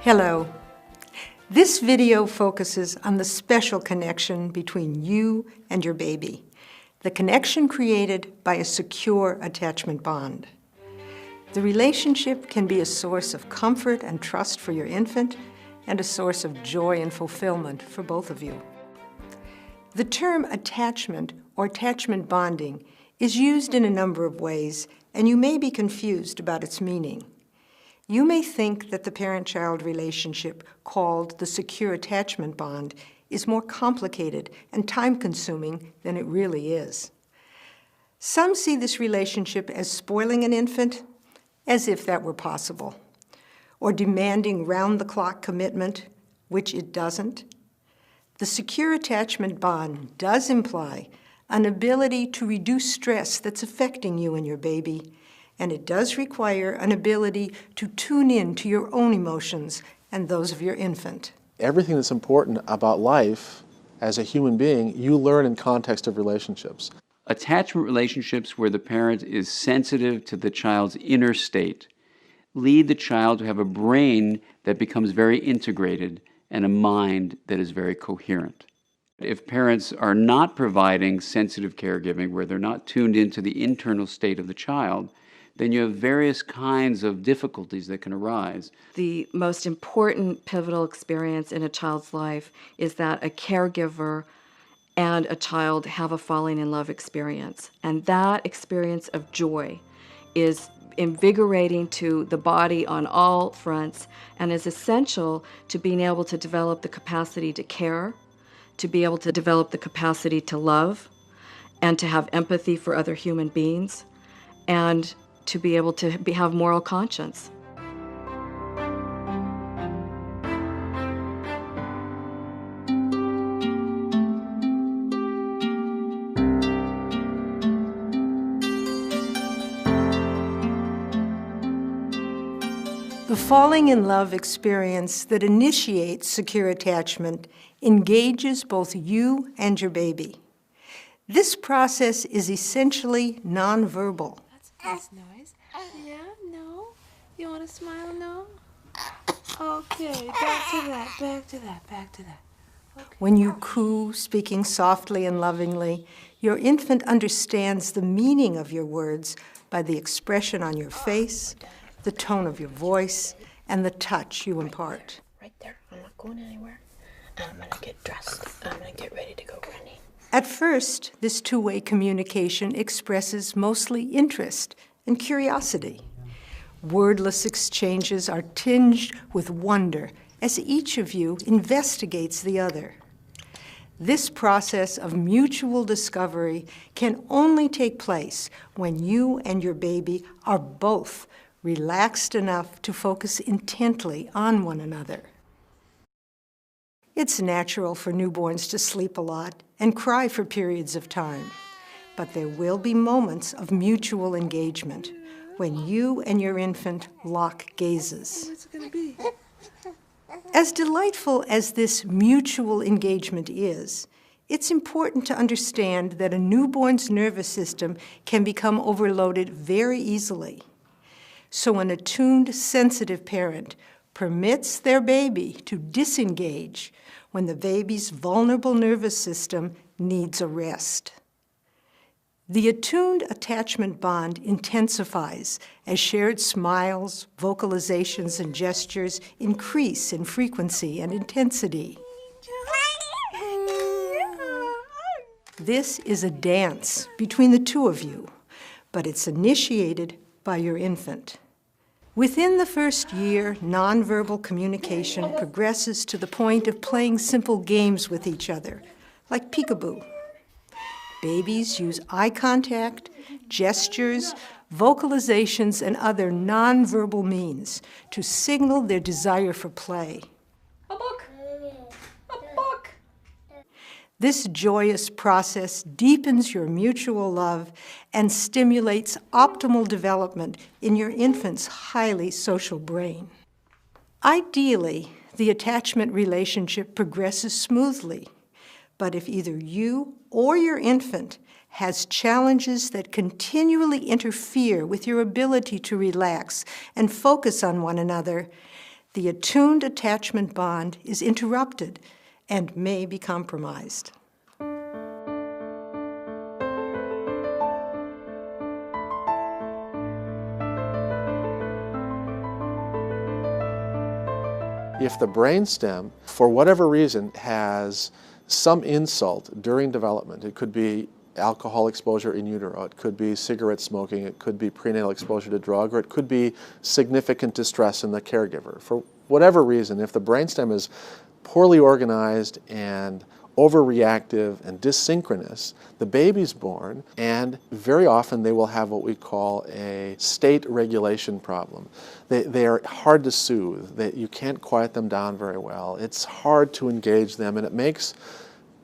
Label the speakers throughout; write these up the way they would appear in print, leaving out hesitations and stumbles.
Speaker 1: Hello. This video focuses on the special connection between you and your baby, the connection created by a secure attachment bond. The relationship can be a source of comfort and trust for your infant and a source of joy and fulfillment for both of you. The term attachment or attachment bonding is used in a number of ways, and you may be confused about its meaning. You may think that the parent-child relationship, called the secure attachment bond, is more complicated and time-consuming than it really is. Some see this relationship as spoiling an infant, as if that were possible, or demanding round-the-clock commitment, which it doesn't. The secure attachment bond does imply an ability to reduce stress that's affecting you and your baby, and it does require an ability to tune in to your own emotions and those of your infant.
Speaker 2: Everything that's important about life as a human being, you learn in context of relationships.
Speaker 3: Attachment relationships where the parent is sensitive to the child's inner state lead the child to have a brain that becomes very integrated and a mind that is very coherent. If parents are not providing sensitive caregiving, where they're not tuned into the internal state of the child, then you have various kinds of difficulties that can arise.
Speaker 4: The most important pivotal experience in a child's life is that a caregiver and a child have a falling in love experience. And that experience of joy is invigorating to the body on all fronts and is essential to being able to develop the capacity to care, to be able to develop the capacity to love, and to have empathy for other human beings, and to be able to have moral conscience.
Speaker 1: The falling in love experience that initiates secure attachment engages both you and your baby. This process is essentially nonverbal.
Speaker 5: That's noise. Yeah, no. You want to smile? No? Okay, back to that, back to that, back to that. Okay.
Speaker 1: When you coo, speaking softly and lovingly, your infant understands the meaning of your words by the expression on your face, the tone of your voice, and the touch you impart.
Speaker 5: Right there. I'm not going anywhere. I'm going to get dressed. I'm going to get ready to go running.
Speaker 1: At first, this two-way communication expresses mostly interest and curiosity. Wordless exchanges are tinged with wonder as each of you investigates the other. This process of mutual discovery can only take place when you and your baby are both relaxed enough to focus intently on one another. It's natural for newborns to sleep a lot and cry for periods of time, but there will be moments of mutual engagement when you and your infant lock gazes.
Speaker 5: What's it going to be?
Speaker 1: As delightful as this mutual engagement is, it's important to understand that a newborn's nervous system can become overloaded very easily. So an attuned, sensitive parent permits their baby to disengage when the baby's vulnerable nervous system needs a rest. The attuned attachment bond intensifies as shared smiles, vocalizations, and gestures increase in frequency and intensity. This is a dance between the two of you, but it's initiated by your infant. Within the first year, nonverbal communication progresses to the point of playing simple games with each other, like peekaboo. Babies use eye contact, gestures, vocalizations, and other nonverbal means to signal their desire for play.
Speaker 4: A book! A book!
Speaker 1: This joyous process deepens your mutual love and stimulates optimal development in your infant's highly social brain. Ideally, the attachment relationship progresses smoothly, but if either you or your infant has challenges that continually interfere with your ability to relax and focus on one another, the attuned attachment bond is interrupted and may be compromised.
Speaker 2: If the brainstem, for whatever reason, has some insult during development, it could be alcohol exposure in utero, it could be cigarette smoking, it could be prenatal exposure to drug, or it could be significant distress in the caregiver. For whatever reason, if the brainstem is poorly organized and overreactive and dysynchronous, the baby's born, and very often they will have what we call a state regulation problem. They are hard to soothe. You can't quiet them down very well. It's hard to engage them, and it makes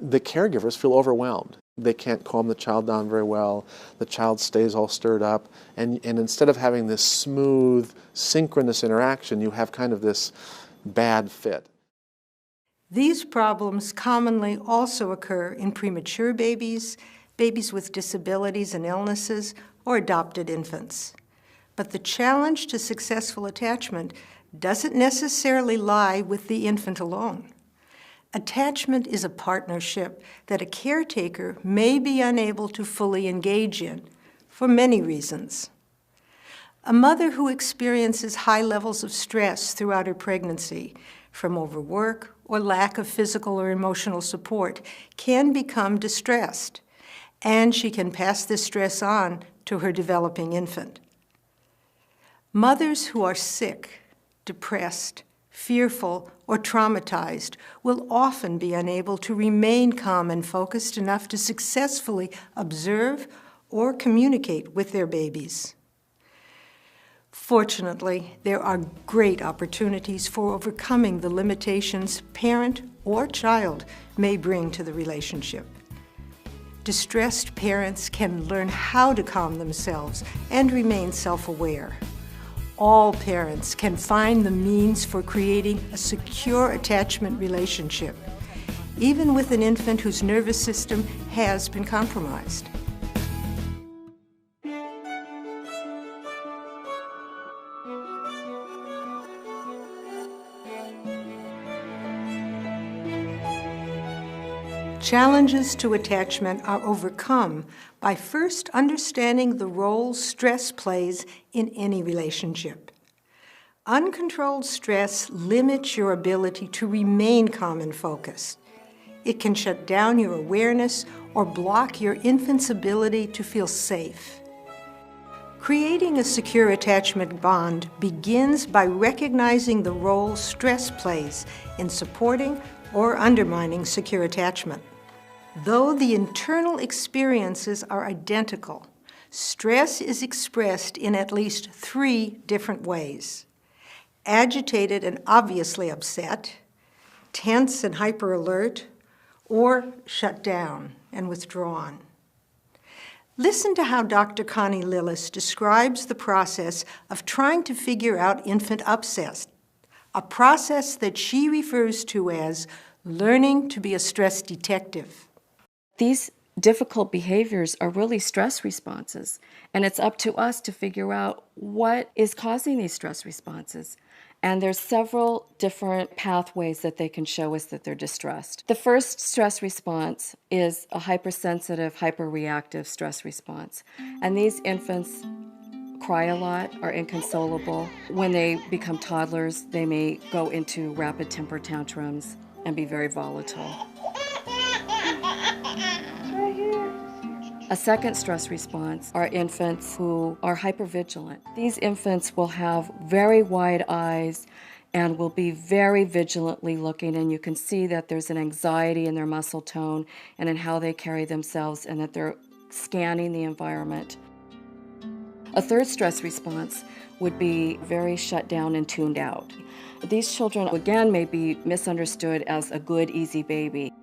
Speaker 2: the caregivers feel overwhelmed. They can't calm the child down very well. The child stays all stirred up, and instead of having this smooth, synchronous interaction, you have kind of this bad fit.
Speaker 1: These problems commonly also occur in premature babies, babies with disabilities and illnesses, or adopted infants. But the challenge to successful attachment doesn't necessarily lie with the infant alone. Attachment is a partnership that a caretaker may be unable to fully engage in for many reasons. A mother who experiences high levels of stress throughout her pregnancy, from overwork or lack of physical or emotional support, can become distressed, and she can pass this stress on to her developing infant. Mothers who are sick, depressed, fearful, or traumatized will often be unable to remain calm and focused enough to successfully observe or communicate with their babies. Fortunately, there are great opportunities for overcoming the limitations parent or child may bring to the relationship. Distressed parents can learn how to calm themselves and remain self-aware. All parents can find the means for creating a secure attachment relationship, even with an infant whose nervous system has been compromised. Challenges to attachment are overcome by first understanding the role stress plays in any relationship. Uncontrolled stress limits your ability to remain calm and focused. It can shut down your awareness or block your infant's ability to feel safe. Creating a secure attachment bond begins by recognizing the role stress plays in supporting or undermining secure attachment. Though the internal experiences are identical, stress is expressed in at least 3 different ways: agitated and obviously upset, tense and hyper-alert, or shut down and withdrawn. Listen to how Dr. Connie Lillis describes the process of trying to figure out infant upset, a process that she refers to as learning to be a stress detective.
Speaker 4: These difficult behaviors are really stress responses, and it's up to us to figure out what is causing these stress responses. And there's several different pathways that they can show us that they're distressed. The first stress response is a hypersensitive, hyperreactive stress response. And these infants cry a lot, are inconsolable. When they become toddlers, they may go into rapid temper tantrums and be very volatile. A second stress response are infants who are hypervigilant. These infants will have very wide eyes and will be very vigilantly looking, and you can see that there's an anxiety in their muscle tone and in how they carry themselves, and that they're scanning the environment. A third stress response would be very shut down and tuned out. These children, again, may be misunderstood as a good, easy baby.